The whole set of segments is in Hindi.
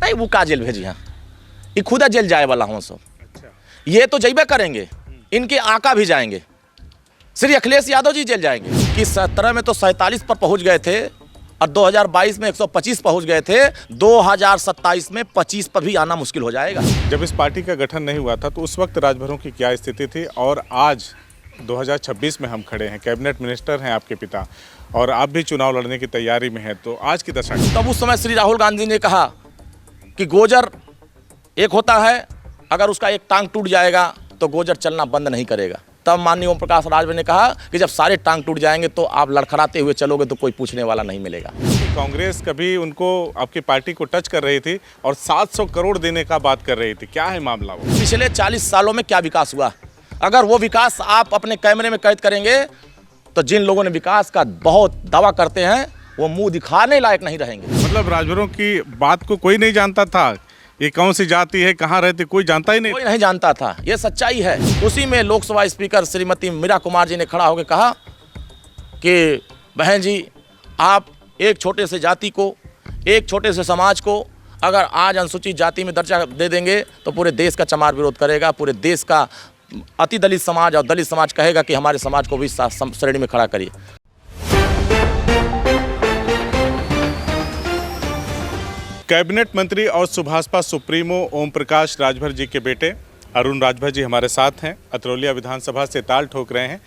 नहीं वो का जेल भेजी हैं, ये खुदा जेल जाए वाला हूँ सब। ये तो जइबे करेंगे, इनके आका भी जाएंगे, श्री अखिलेश यादव जी जेल जाएंगे कि 17 में तो 47 पर पहुंच गए थे और 2022 में 125 पहुंच गए थे, 2027 में 25 पर भी आना मुश्किल हो जाएगा। जब इस पार्टी का गठन नहीं हुआ था तो उस वक्त राजभरों की क्या स्थिति थी और आज 2026 में हम खड़े हैं, कैबिनेट मिनिस्टर हैं आपके पिता और आप भी चुनाव लड़ने की तैयारी में हैं, तो आज की दशा। तब उस समय श्री राहुल गांधी ने कहा कि गोजर एक होता है, अगर उसका एक टांग टूट जाएगा तो गोजर चलना बंद नहीं करेगा। तब माननीय ओम प्रकाश राजभर ने कहा कि जब सारे टांग टूट जाएंगे तो आप लड़खड़ाते हुए चलोगे तो कोई पूछने वाला नहीं मिलेगा। कांग्रेस कभी उनको आपकी पार्टी को टच कर रही थी और 700 करोड़ देने का बात कर रही थी, क्या है मामला वो? पिछले 40 सालों में क्या विकास हुआ? अगर वो विकास आप अपने कैमरे में कैद करेंगे तो जिन लोगों ने विकास का बहुत दावा करते हैं वो मुंह दिखाने लायक नहीं रहेंगे। मतलब राजभरों की बात को कोई नहीं जानता था, ये कौन सी जाति है, कहाँ रहती, कोई जानता ही नहीं, कोई नहीं जानता था, ये सच्चाई है। उसी में लोकसभा स्पीकर श्रीमती मीरा कुमार जी ने खड़ा होकर कहा कि बहन जी, आप एक छोटे से जाति को, एक छोटे से समाज को अगर आज अनुसूचित जाति में दर्जा दे देंगे तो पूरे देश का चमार विरोध करेगा, पूरे देश का अति दलित समाज और दलित समाज कहेगा कि हमारे समाज को भी श्रेणी में खड़ा करिए। कैबिनेट मंत्री और सुभाषपा सुप्रीमो ओम प्रकाश राजभर जी के बेटे अरुण राजभर जी हमारे साथ हैं, अतरौलिया विधानसभा से ताल ठोक रहे हैं।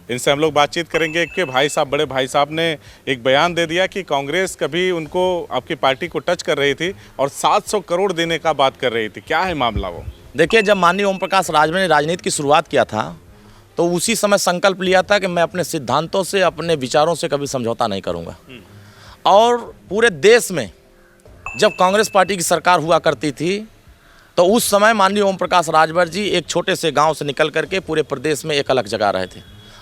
इनसे हम लोग बातचीत करेंगे कि भाई साहब, बड़े भाई साहब ने एक बयान दे दिया कि कांग्रेस कभी उनको आपकी पार्टी को टच कर रही थी और 700 करोड़ देने का बात कर रही थी, क्या है मामला वो? देखिए, जब माननीय ओम प्रकाश राजभर ने राजनीति की शुरुआत किया था तो उसी समय संकल्प लिया था कि मैं अपने सिद्धांतों से, अपने विचारों से कभी समझौता नहीं करूँगा। और पूरे देश में जब कांग्रेस पार्टी की सरकार हुआ करती थी तो उस समय माननीय ओम प्रकाश राजभर जी एक छोटे से गांव से निकल करके पूरे प्रदेश में एक अलग जगा रहे थे।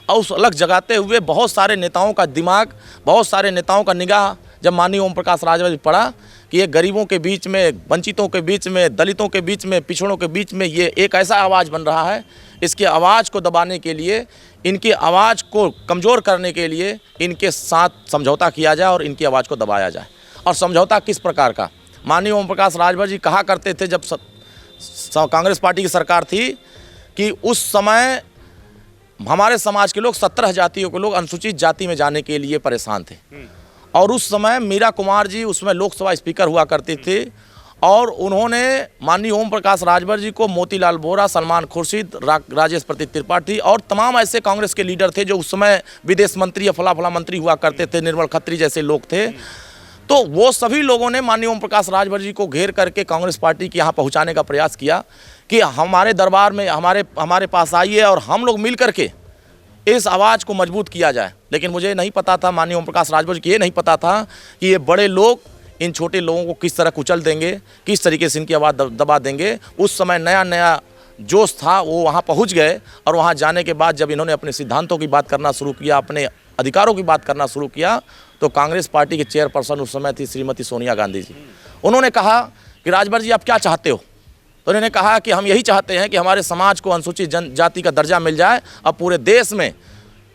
और उस अलग जगाते हुए बहुत सारे नेताओं का दिमाग, बहुत सारे नेताओं का निगाह जब माननीय ओम प्रकाश राजभर जी पड़ा कि ये गरीबों के बीच में, वंचितों के बीच में, दलितों के बीच में, पिछड़ों के बीच में ये एक ऐसा आवाज़ बन रहा है, इसकी आवाज़ को दबाने के लिए, इनकी आवाज़ को कमज़ोर करने के लिए इनके साथ समझौता किया जाए और इनकी आवाज़ को दबाया जाए। और समझौता किस प्रकार का? माननीय ओम प्रकाश राजभर जी कहा करते थे जब कांग्रेस पार्टी की सरकार थी कि उस समय हमारे समाज के लोग 17 जातियों के लोग अनुसूचित जाति में जाने के लिए परेशान थे। और उस समय मीरा कुमार जी उसमें लोकसभा स्पीकर हुआ करती थी और उन्होंने माननीय ओम प्रकाश राजभर जी को मोतीलाल वोरा, सलमान खुर्शीद, राजेश प्रताप त्रिपाठी और तमाम ऐसे कांग्रेस के लीडर थे जो उस समय विदेश मंत्री या फला मंत्री हुआ करते थे, निर्मल खत्री जैसे लोग थे। तो वो सभी लोगों ने माननीय ओम प्रकाश राजभर जी को घेर करके कांग्रेस पार्टी के यहाँ पहुँचाने का प्रयास किया कि हमारे दरबार में हमारे पास आइए और हम लोग मिल करके इस आवाज़ को मजबूत किया जाए। लेकिन मुझे नहीं पता था, माननीय ओम प्रकाश राजभर जी को ये नहीं पता था कि ये बड़े लोग इन छोटे लोगों को किस तरह कुचल देंगे, किस तरीके से इनकी आवाज़ दबा देंगे। उस समय नया नया जोश था, वो वहाँ पहुँच गए और वहाँ जाने के बाद जब इन्होंने अपने सिद्धांतों की बात करना शुरू किया, अपने अधिकारों की बात करना शुरू किया, तो कांग्रेस पार्टी के चेयरपर्सन उस समय थी श्रीमती सोनिया गांधी जी। उन्होंने कहा कि राजभर जी आप क्या चाहते हो? तो उन्होंने कहा कि हम यही चाहते हैं कि हमारे समाज को अनुसूचित जनजाति का दर्जा मिल जाए। अब पूरे देश में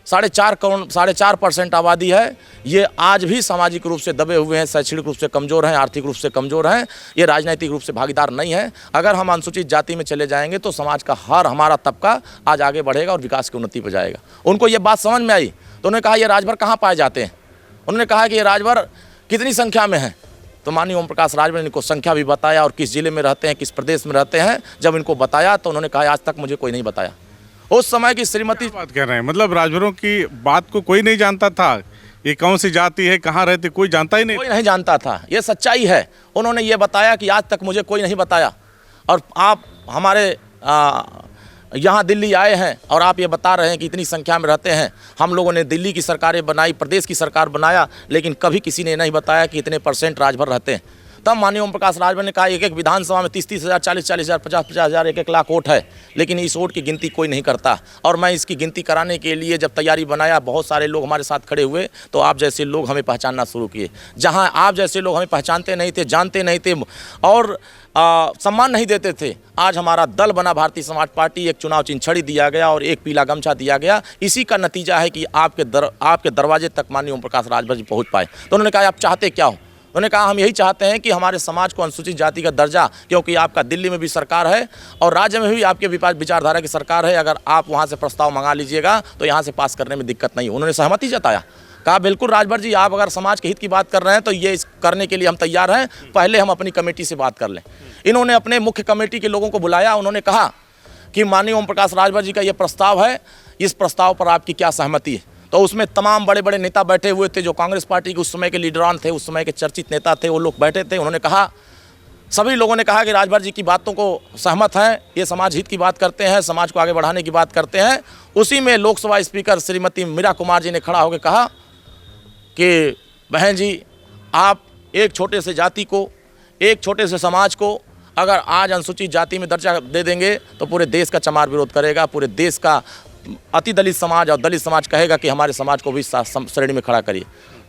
4.5% आबादी है, ये आज भी सामाजिक रूप से दबे हुए हैं, शैक्षणिक रूप से कमज़ोर हैं, आर्थिक रूप से कमज़ोर हैं, ये राजनीतिक रूप से भागीदार नहीं है। अगर हम अनुसूचित जाति में चले जाएंगे तो समाज का हमारा तबका आज आगे बढ़ेगा और विकास की उन्नति पर जाएगा। उनको ये बात समझ में आई तो उन्होंने कहा ये राजभर कहाँ पाए जाते हैं? उन्होंने कहा कि ये राजभर कितनी संख्या में है? तो माननीय ओम प्रकाश राजभर ने इनको संख्या भी बताया और किस जिले में रहते हैं, किस प्रदेश में रहते हैं। जब इनको बताया तो उन्होंने कहा आज तक मुझे कोई नहीं बताया। उस समय की श्रीमती बात कर रहे हैं, मतलब राजभरों की बात को कोई नहीं जानता था, ये कौन सी जाति है, कहाँ रहती, कोई जानता ही नहीं, कोई नहीं जानता था, ये सच्चाई है। उन्होंने ये बताया कि आज तक मुझे कोई नहीं बताया और आप हमारे यहाँ दिल्ली आए हैं और आप ये बता रहे हैं कि इतनी संख्या में रहते हैं। हम लोगों ने दिल्ली की सरकारें बनाई, प्रदेश की सरकार बनाया, लेकिन कभी किसी ने नहीं बताया कि इतने % राजभर रहते हैं। तब माननीय ओम प्रकाश राजभर ने कहा एक एक विधानसभा में 30-30 हज़ार, 40-40 हज़ार, 50-50 हज़ार, 1-1 लाख वोट है, लेकिन इस वोट की गिनती कोई नहीं करता। और मैं इसकी गिनती कराने के लिए जब तैयारी बनाया, बहुत सारे लोग हमारे साथ खड़े हुए तो आप जैसे लोग हमें पहचानना शुरू किए। जहाँ आप जैसे लोग हमें पहचानते नहीं थे, जानते नहीं थे और सम्मान नहीं देते थे, आज हमारा दल बना भारतीय समाज पार्टी, एक चुनाव चिन्ह छड़ी दिया गया और एक पीला गमछा दिया गया। इसी का नतीजा है कि आपके दरवाजे तक माननीय ओम प्रकाश राजभर जी पहुँच पाए। तो उन्होंने कहा आप चाहते क्या हो? उन्होंने कहा हम यही चाहते हैं कि हमारे समाज को अनुसूचित जाति का दर्जा, क्योंकि आपका दिल्ली में भी सरकार है और राज्य में भी आपके विचारधारा की सरकार है, अगर आप वहाँ से प्रस्ताव मंगा लीजिएगा तो यहाँ से पास करने में दिक्कत नहीं। उन्होंने सहमति जताया, कहा बिल्कुल राजभर जी, आप अगर समाज के हित की बात कर रहे हैं तो ये करने के लिए हम तैयार हैं, पहले हम अपनी कमेटी से बात कर लें। इन्होंने अपने मुख्य कमेटी के लोगों को बुलाया, उन्होंने कहा कि माननीय ओम प्रकाश राजभर जी का ये प्रस्ताव है, इस प्रस्ताव पर आपकी क्या सहमति है। तो उसमें तमाम बड़े बड़े नेता बैठे हुए थे, जो कांग्रेस पार्टी के उस समय के लीडरान थे, उस समय के चर्चित नेता थे, वो लोग बैठे थे। उन्होंने कहा, सभी लोगों ने कहा कि राजभर जी की बातों को सहमत हैं, ये समाज हित की बात करते हैं, समाज को आगे बढ़ाने की बात करते हैं। उसी में लोकसभा स्पीकर श्रीमती मीरा कुमार जी ने खड़ा होकर कहा कि बहन जी, आप एक छोटे से जाति को, एक छोटे से समाज को अगर आज अनुसूचित जाति में दर्जा दे देंगे तो पूरे देश का चमार विरोध करेगा, पूरे देश का अति दलित समाज और दलित समाज कहेगा कि हमारे समाज को भी श्रेणी में खड़ा करिए।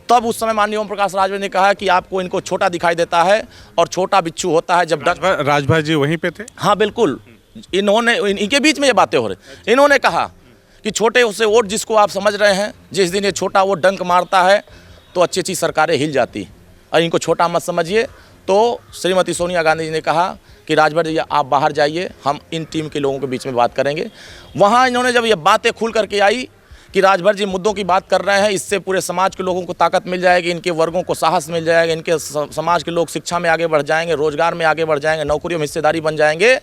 तब उस समय माननीय ओम प्रकाश राजभर ने कहा कि आपको इनको छोटा दिखाई देता है और छोटा बिच्छू होता है जब राजभर जी वहीं पे थे? हाँ बिल्कुल, इन्होंने, इनके बीच में ये बातें हो रही। इन्होंने कहा कि छोटे से वोट जिसको आप समझ रहे हैं, जिस दिन ये छोटा वोट डंक मारता है तो अच्छी अच्छी सरकारें हिल जाती, और इनको छोटा मत समझिए। तो श्रीमती सोनिया गांधी जी ने कहा कि राजभर जी आप बाहर जाइए, हम इन टीम के लोगों के बीच में बात करेंगे। वहाँ इन्होंने जब ये बातें खुल करके आई कि राजभर जी मुद्दों की बात कर रहे हैं, इससे पूरे समाज के लोगों को ताकत मिल जाएगी, इनके वर्गों को साहस मिल जाएगा, इनके समाज के लोग शिक्षा में आगे बढ़ जाएंगे, रोजगार में आगे बढ़ जाएंगे, नौकरियों में हिस्सेदारी बन जाएंगे।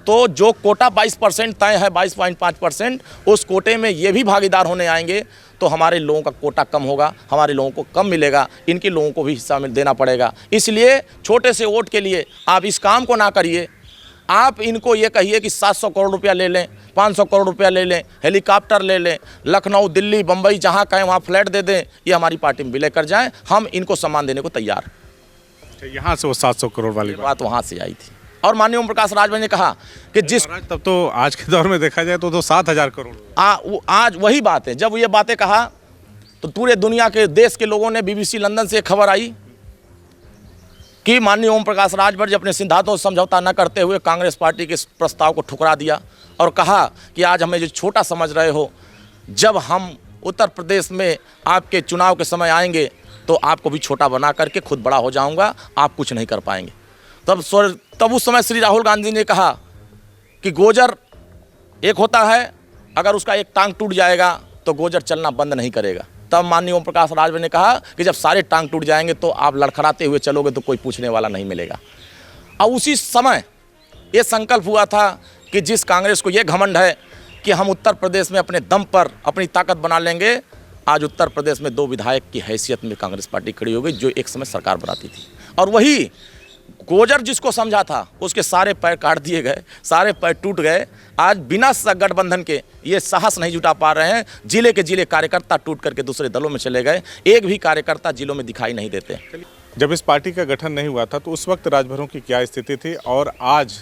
तो जो कोटा 22% तय है, 22.5%, उस कोटे में ये भी भागीदार होने आएंगे तो हमारे लोगों का कोटा कम होगा, हमारे लोगों को कम मिलेगा, इनके लोगों को भी हिस्सा देना पड़ेगा। इसलिए छोटे से वोट के लिए आप इस काम को ना करिए। आप इनको ये कहिए कि 700 करोड़ रुपया ले लें, 500 करोड़ रुपया ले लें, हेलीकॉप्टर ले लें, लखनऊ, दिल्ली, बम्बई जहाँ कहें वहाँ फ्लैट दे दें, ये हमारी पार्टी में विलय कर जाएँ, हम इनको सम्मान देने को तैयार। यहाँ से वो 700 करोड़ वाली बात वहाँ से आई थी। और माननीय ओम प्रकाश राजभर ने कहा कि जिस, तब तो आज के दौर में देखा जाए तो 7,000 करोड़। आज वही बात है, जब ये बातें कहा तो पूरे दुनिया के देश के लोगों ने, BBC लंदन से खबर आई कि माननीय ओम प्रकाश राजभर जी अपने सिद्धांतों से समझौता न करते हुए कांग्रेस पार्टी के प्रस्ताव को ठुकरा दिया और कहा कि आज हमें जो छोटा समझ रहे हो, जब हम उत्तर प्रदेश में आपके चुनाव के समय आएंगे तो आपको भी छोटा बना करके खुद बड़ा हो जाऊंगा, आप कुछ नहीं कर पाएंगे। तब उस समय श्री राहुल गांधी ने कहा कि गोजर एक होता है, अगर उसका एक टांग टूट जाएगा तो गोजर चलना बंद नहीं करेगा। तब माननीय ओम प्रकाश राजभर ने कहा कि जब सारे टांग टूट जाएंगे तो आप लड़खड़ाते हुए चलोगे तो कोई पूछने वाला नहीं मिलेगा। और उसी समय ये संकल्प हुआ था कि जिस कांग्रेस को ये घमंड है कि हम उत्तर प्रदेश में अपने दम पर अपनी ताकत बना लेंगे, आज उत्तर प्रदेश में 2 विधायक की हैसियत में कांग्रेस पार्टी खड़ी हो गई, जो एक समय सरकार बनाती थी। और वही गोजर जिसको समझा था उसके सारे पैर काट दिए गए, सारे पैर टूट गए। आज बिना गठबंधन के ये साहस नहीं जुटा पा रहे हैं। जिले के जिले कार्यकर्ता टूट करके दूसरे दलों में चले गए, एक भी कार्यकर्ता जिलों में दिखाई नहीं देते। जब इस पार्टी का गठन नहीं हुआ था तो उस वक्त राजभरों की क्या स्थिति थी, और आज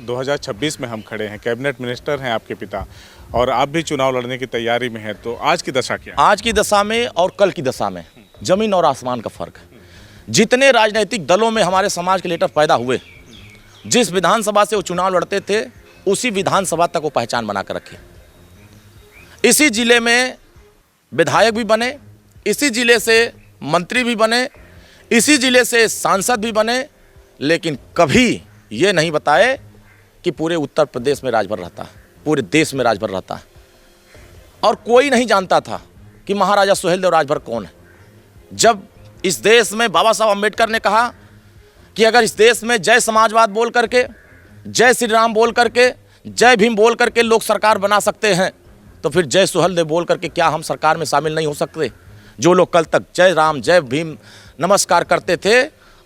2026 में हम खड़े हैं, कैबिनेट मिनिस्टर हैं आपके पिता और आप भी चुनाव लड़ने की तैयारी में हैं, तो आज की दशा क्या है? आज की दशा में और कल की दशा में जमीन और आसमान का फर्क है। जितने राजनीतिक दलों में हमारे समाज के लीडर पैदा हुए, जिस विधानसभा से वो चुनाव लड़ते थे उसी विधानसभा तक वो पहचान बना कर रखे। इसी जिले में विधायक भी बने, इसी जिले से मंत्री भी बने, इसी जिले से सांसद भी बने, लेकिन कभी ये नहीं बताए कि पूरे उत्तर प्रदेश में राजभर रहता है, पूरे देश में राजभर रहता है। और कोई नहीं जानता था कि महाराजा सुहेलदेव राजभर कौन है। जब इस देश में बाबा साहब अम्बेडकर ने कहा कि अगर इस देश में जय समाजवाद बोल करके, जय श्री राम बोल करके, जय भीम बोल करके लोग सरकार बना सकते हैं, तो फिर जय सुहेलदेव बोल करके क्या हम सरकार में शामिल नहीं हो सकते? जो लोग कल तक जय राम जय भीम नमस्कार करते थे,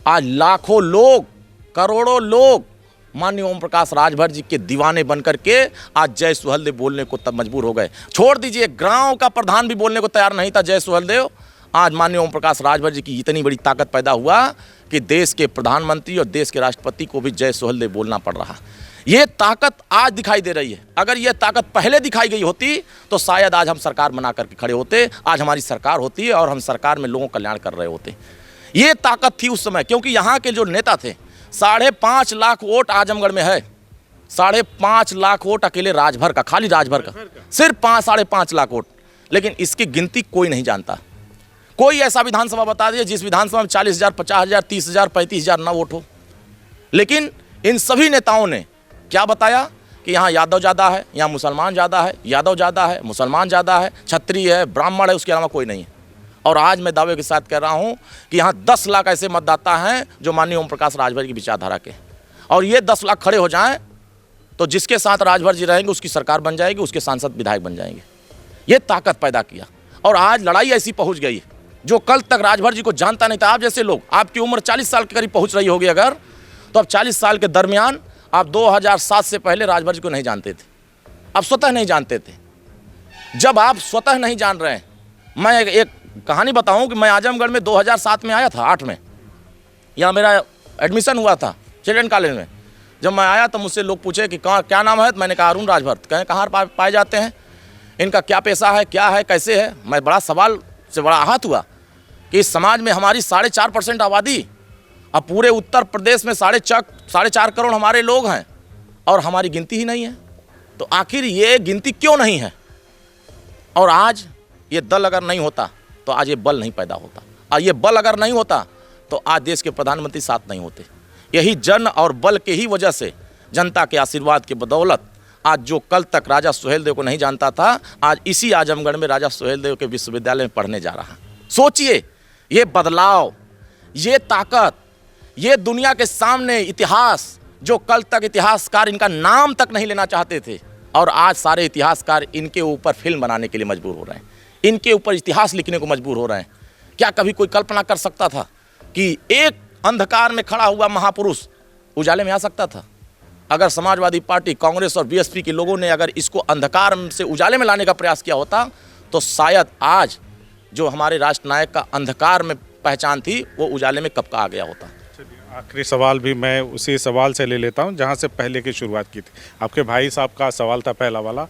आज लाखों लोग, करोड़ों लोग माननीय ओम प्रकाश राजभर जी के दीवाने बन करके आज जय सुहेलदेव बोलने को तब मजबूर हो गए। छोड़ दीजिए, गांव का प्रधान भी बोलने को तैयार नहीं था जय सुहेलदेव। आज माननीय ओम प्रकाश राजभर जी की इतनी बड़ी ताकत पैदा हुआ कि देश के प्रधानमंत्री और देश के राष्ट्रपति को भी जय सुहेलदेव बोलना पड़ रहा। ये ताकत आज दिखाई दे रही है। अगर ये ताकत पहले दिखाई गई होती तो शायद आज हम सरकार बना करके खड़े होते, आज हमारी सरकार होती और हम सरकार में लोगों का कल्याण कर रहे होते। ये ताकत थी उस समय, क्योंकि यहाँ के जो नेता थे, 5.5 लाख वोट आजमगढ़ में है, 5.5 लाख वोट अकेले राजभर का, खाली राजभर का सिर्फ 5.5 लाख वोट, लेकिन इसकी गिनती कोई नहीं जानता। कोई ऐसा विधानसभा बता दिए जिस विधानसभा में 40,000, 50,000, 30,000, 35,000 ना वोट हो। लेकिन इन सभी नेताओं ने क्या बताया कि यहाँ यादव ज़्यादा है, यहाँ मुसलमान ज़्यादा है, यादव ज़्यादा है, मुसलमान ज़्यादा है, क्षत्रिय है, ब्राह्मण है, उसके अलावा कोई नहीं है। और आज मैं दावे के साथ कह रहा हूँ कि यहाँ 10 लाख ऐसे मतदाता हैं जो माननीय ओम प्रकाश राजभर की विचारधारा के, और ये 10 लाख खड़े हो जाएं तो जिसके साथ राजभर जी रहेंगे उसकी सरकार बन जाएगी, उसके सांसद विधायक बन जाएंगे। ये ताकत पैदा किया और आज लड़ाई ऐसी पहुँच गई जो कल तक राजभर जी को जानता नहीं था। आप जैसे लोग, आपकी उम्र 40 साल के करीब पहुँच रही होगी अगर, तो अब 40 साल के दरमियान आप 2007 से पहले राजभर जी को नहीं जानते थे, आप स्वतः नहीं जानते थे। जब आप स्वतः नहीं जान रहे हैं, मैं एक कहानी बताऊं कि मैं आजमगढ़ में 2007 में आया था, 8 में, यहाँ मेरा एडमिशन हुआ था चिल्ड्रन कॉलेज में। जब मैं आया तो मुझसे लोग पूछे कि कहाँ क्या नाम है, तो मैंने कहा अरुण राजभर। कहें कहाँ पाए जाते हैं, इनका क्या पेशा है, क्या है, कैसे है। मैं बड़ा सवाल से बड़ा आहत हुआ कि इस समाज में हमारी 4.5% आबादी, अब पूरे उत्तर प्रदेश में 4.5 करोड़ हमारे लोग हैं और हमारी गिनती ही नहीं है। तो आखिर ये गिनती क्यों नहीं है? और आज ये दल अगर नहीं होता तो आज ये बल नहीं पैदा होता, और ये बल अगर नहीं होता तो आज देश के प्रधानमंत्री साथ नहीं होते। यही जन और बल के ही वजह से, जनता के आशीर्वाद के बदौलत, आज जो कल तक राजा सुहेलदेव को नहीं जानता था, आज इसी आजमगढ़ में राजा सुहेलदेव के विश्वविद्यालय में पढ़ने जा रहा। सोचिए, ये बदलाव, ये ताकत, ये दुनिया के सामने इतिहास, जो कल तक इतिहासकार इनका नाम तक नहीं लेना चाहते थे, और आज सारे इतिहासकार इनके ऊपर फिल्म बनाने के लिए मजबूर हो रहे हैं, इनके ऊपर इतिहास लिखने को मजबूर हो रहे हैं। क्या कभी कोई कल्पना कर सकता था कि एक अंधकार में खड़ा हुआ महापुरुष उजाले में आ सकता था? अगर समाजवादी पार्टी, कांग्रेस और बीएसपी के लोगों ने अगर इसको अंधकार से उजाले में लाने का प्रयास किया होता तो शायद आज जो हमारे राष्ट्र नायक का अंधकार में पहचान थी वो उजाले में कब का आ गया होता। आखिरी सवाल भी मैं उसी सवाल से ले लेता हूं जहां से पहले की शुरुआत की थी। आपके भाई साहब का सवाल था पहला वाला,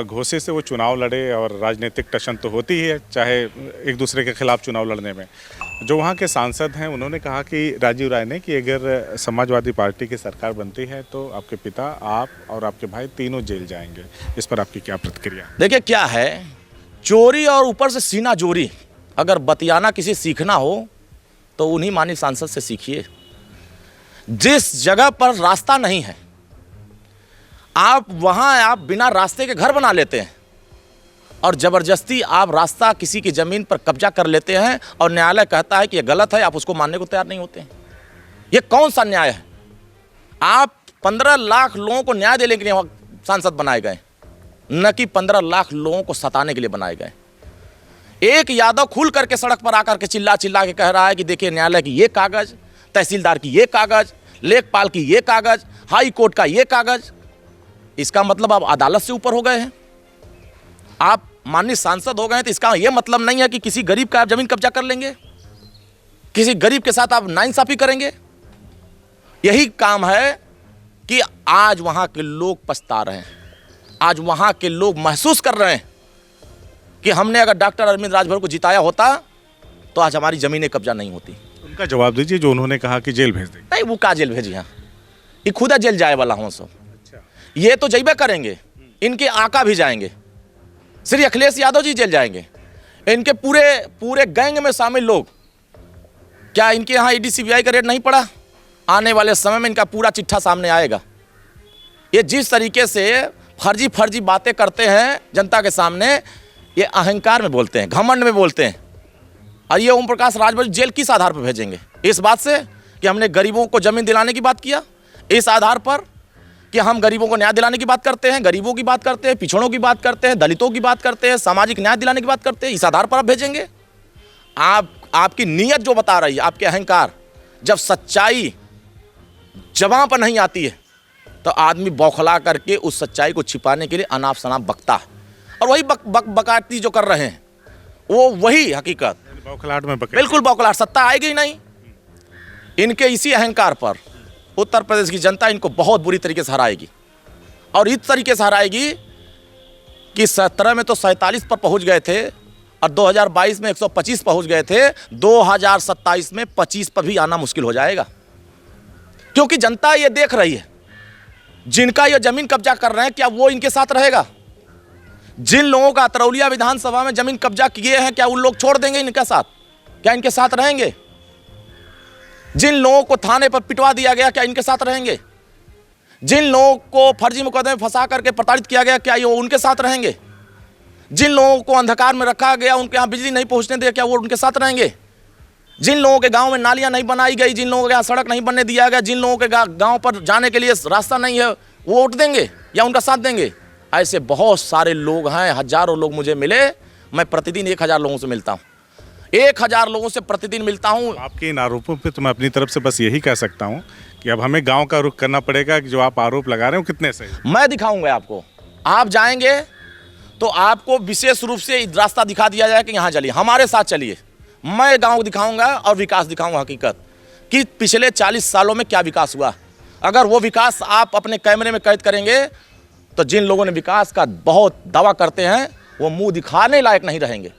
घोषे से वो चुनाव लड़े और राजनीतिक टशन तो होती ही है, चाहे एक दूसरे के खिलाफ चुनाव लड़ने में। जो वहाँ के सांसद हैं उन्होंने कहा कि राजीव राय ने कि अगर समाजवादी पार्टी की सरकार बनती है तो आपके पिता, आप और आपके भाई तीनों जेल जाएंगे। इस पर आपकी क्या प्रतिक्रिया? देखिए क्या है, चोरी और ऊपर से सीना जोरी अगर बतियाना किसी सीखना हो तो उन्हीं माननीय सांसद से सीखिए। जिस जगह पर रास्ता नहीं है आप बिना रास्ते के घर बना लेते हैं, और ज़बरदस्ती आप रास्ता किसी की ज़मीन पर कब्जा कर लेते हैं और न्यायालय कहता है कि यह गलत है, आप उसको मानने को तैयार नहीं होते हैं। ये कौन सा न्याय है? आप 15 लाख लोगों को न्याय देने के लिए सांसद बनाए गए, न कि 15 लाख लोगों को सताने के लिए बनाए गए। एक यादव खुल करके सड़क पर आकर के चिल्ला के कह रहा है कि देखिए न्यायालय की ये कागज़, तहसीलदार की ये कागज़, लेखपाल की ये कागज़, हाई कोर्ट का ये कागज़। इसका मतलब आप अदालत से ऊपर हो गए हैं, आप माननीय सांसद हो गए हैं। तो इसका यह मतलब नहीं है कि किसी गरीब का आप जमीन कब्जा कर लेंगे, किसी गरीब के साथ आप नाइंसाफी करेंगे। यही काम है कि आज वहां के लोग पछता रहे हैं, आज वहां के लोग महसूस कर रहे हैं कि हमने अगर डॉक्टर अरविंद राजभर को जिताया होता तो आज हमारी जमीनें कब्जा नहीं होती। उनका जवाब दीजिए जो उन्होंने कहा कि जेल भेज देंगे। नहीं, वो का जेल भेजी, यहाँ ये खुदा जेल जाए वाला हूँ सब। अच्छा। ये तो जइबे करेंगे, इनके आका भी जाएंगे, श्री अखिलेश यादव जी जेल जाएंगे, इनके पूरे गैंग में शामिल लोग। क्या इनके यहाँ ईडी सीबीआई का रेड नहीं पड़ा? आने वाले समय में इनका पूरा चिट्ठा सामने आएगा। ये जिस तरीके से फर्जी बातें करते हैं जनता के सामने, ये अहंकार में बोलते हैं, घमंड में बोलते हैं। और ये ओम प्रकाश राजभर जेल किस आधार पर भेजेंगे? इस बात से कि हमने गरीबों को जमीन दिलाने की बात किया, इस आधार पर कि हम गरीबों को न्याय दिलाने की बात करते हैं, गरीबों की बात करते हैं, पिछड़ों की बात करते हैं, दलितों की बात करते हैं, सामाजिक न्याय दिलाने की बात करते हैं, इस आधार पर आप भेजेंगे? आपकी नीयत जो बता रही है, आपके अहंकार, जब सच्चाई जबां पर नहीं आती है तो आदमी बौखला करके उस सच्चाई को छिपाने के लिए अनाप शनाप बकता है। और वही बकाती जो कर रहे हैं वो वही हकीकत, बौखलाहट में बिल्कुल बौखलाहट। सत्ता आएगी ही नहीं। इनके इसी अहंकार पर उत्तर प्रदेश की जनता इनको बहुत बुरी तरीके से हराएगी, और इस तरीके से हराएगी कि 17 में तो 47 पर पहुंच गए थे और 2022 में 125 पहुंच गए थे, 2027 में 25 पर भी आना मुश्किल हो जाएगा। क्योंकि जनता ये देख रही है, जिनका ये जमीन कब्जा कर रहे हैं क्या वो इनके साथ रहेगा? जिन लोगों का अतरौलिया विधानसभा में जमीन कब्जा किए हैं, क्या उन लोग छोड़ देंगे इनके साथ? क्या इनके साथ रहेंगे? जिन लोगों को थाने पर पिटवा दिया गया, क्या इनके साथ रहेंगे? जिन लोगों को फर्जी मुकदमे में फंसा करके प्रताड़ित किया गया, क्या ये उनके साथ रहेंगे? जिन लोगों को अंधकार में रखा गया, उनके यहाँ बिजली नहीं पहुंचने दिया, क्या वो उनके साथ रहेंगे? जिन लोगों के गांव में नालियां नहीं बनाई गई, जिन लोगों के यहाँ सड़क नहीं बनने दिया गया, जिन लोगों के गांव पर जाने के लिए रास्ता नहीं है, वो वोट देंगे या उनका साथ देंगे? ऐसे बहुत सारे लोग हैं, हजारों लोग मुझे मिले। मैं प्रतिदिन 1000 लोगों से मिलता हूँ, 1000 लोगों से प्रतिदिन मिलता हूँ। आपके इन आरोपों पे तो मैं अपनी तरफ से बस यही कह सकता हूँ कि अब हमें गांव का रुख करना पड़ेगा कि जो आप आरोप लगा रहे हो कितने सही। मैं दिखाऊंगा आपको, आप जाएंगे तो आपको विशेष रूप से रास्ता दिखा दिया जाए कि यहाँ चलिए, हमारे साथ चलिए। मैं गांव दिखाऊंगा और विकास दिखाऊंगा, हकीकत कि पिछले 40 सालों में क्या विकास हुआ। अगर वो विकास आप अपने कैमरे में कैद करेंगे तो जिन लोगों ने विकास का बहुत दावा करते हैं वो मुंह दिखाने लायक नहीं रहेंगे,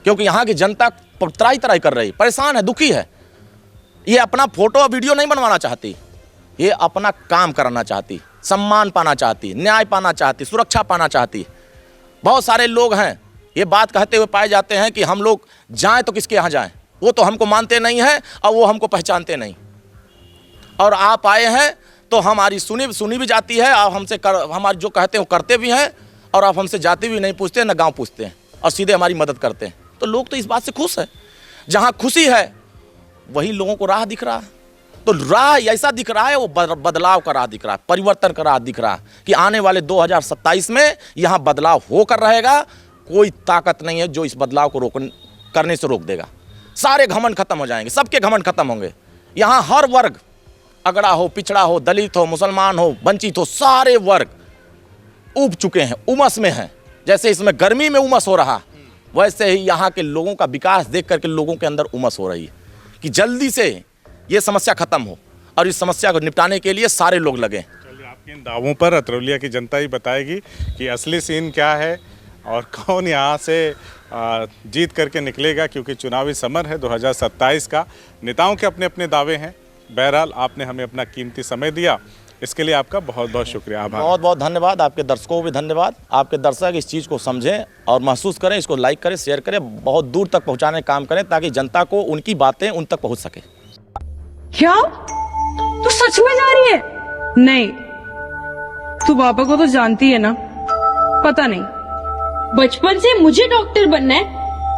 क्योंकि यहाँ की जनता त्राही त्राही कर रही, परेशान है, दुखी है। ये अपना फोटो और वीडियो नहीं बनवाना चाहती, ये अपना काम कराना चाहती, सम्मान पाना चाहती, न्याय पाना चाहती, सुरक्षा पाना चाहती। बहुत सारे लोग हैं ये बात कहते हुए पाए जाते हैं कि हम लोग जाएं तो किसके यहाँ जाएं, वो तो हमको मानते नहीं हैं और वो हमको पहचानते नहीं, और आप आए हैं तो हमारी सुनी भी जाती है, आप हमसे हमारी जो कहते हैं वो करते भी हैं, और आप हमसे जाति भी नहीं पूछते, न गांव पूछते हैं, और सीधे हमारी मदद करते हैं। तो लोग तो इस बात से खुश है। जहाँ खुशी है वही लोगों को राह दिख रहा है। तो राह ऐसा दिख रहा है, वो बदलाव का राह दिख रहा है, परिवर्तन का राह दिख रहा है कि आने वाले 2027 में यहाँ बदलाव होकर रहेगा। कोई ताकत नहीं है जो इस बदलाव को करने से रोक देगा। सारे घमंड खत्म हो जाएंगे, सबके घमंड खत्म होंगे। यहाँ हर वर्ग, अगड़ा हो, पिछड़ा हो, दलित हो, मुसलमान हो, वंचित हो, सारे वर्ग उब चुके हैं, उमस में हैं। जैसे इसमें गर्मी में उमस हो रहा, वैसे ही यहाँ के लोगों का विकास देख करके लोगों के अंदर उमस हो रही है कि जल्दी से ये समस्या खत्म हो, और इस समस्या को निपटाने के लिए सारे लोग लगे। चलिए, आपके इन दावों पर अतरौलिया की जनता ही बताएगी कि असली सीन क्या है और कौन यहाँ से जीत करके निकलेगा, क्योंकि चुनावी समर है 2027 का। नेताओं के अपने अपने दावे हैं। बहरहाल आपने हमें अपना कीमती समय दिया, इसके लिए आपका बहुत बहुत शुक्रिया, आभार। बहुत बहुत धन्यवाद। आपके दर्शकों को भी धन्यवाद। आपके दर्शक इस चीज़ को समझें और महसूस करें, इसको लाइक करें, शेयर करें, बहुत दूर तक पहुंचाने का काम करें, ताकि जनता को उनकी बातें उन तक पहुंच सके। क्या तू सच में जा रही है? नहीं, तू पापा को तो जानती है ना, पता नहीं। बचपन से मुझे डॉक्टर बनना है,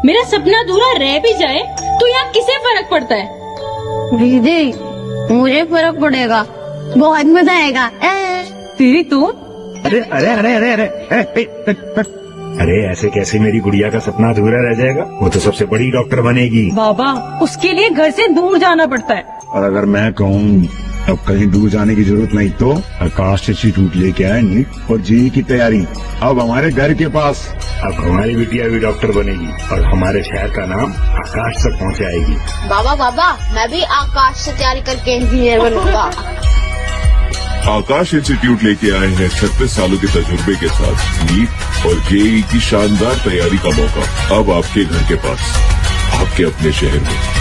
मेरा सपना अधूरा रह भी जाए तो यहाँ किसे फर्क पड़ता है? दीदी, मुझे फर्क पड़ेगा, बहुत मजा आएगा। तेरी तो अरे अरे अरे अरे अरे अरे ऐसे कैसे मेरी गुड़िया का सपना अधूरा रह जाएगा? वो तो सबसे बड़ी डॉक्टर बनेगी। बाबा, उसके लिए घर से दूर जाना पड़ता है। और अगर मैं कहूँ अब कहीं दूर जाने की जरूरत नहीं, तो आकाश इंस्टीट्यूट लेके आए नीट और जेईई की तैयारी अब हमारे घर के पास। अब हमारी बिटिया भी डॉक्टर बनेगी और हमारे शहर का नाम आकाश तक पहुँचाएगी। बाबा, मैं भी आकाश से तैयारी करके इंजीनियर बनूंगा। आकाश इंस्टीट्यूट लेके आए हैं 36 सालों के तजुर्बे के साथ नीट और जेईई की शानदार तैयारी का मौका अब आपके घर के पास, आपके अपने शहर में।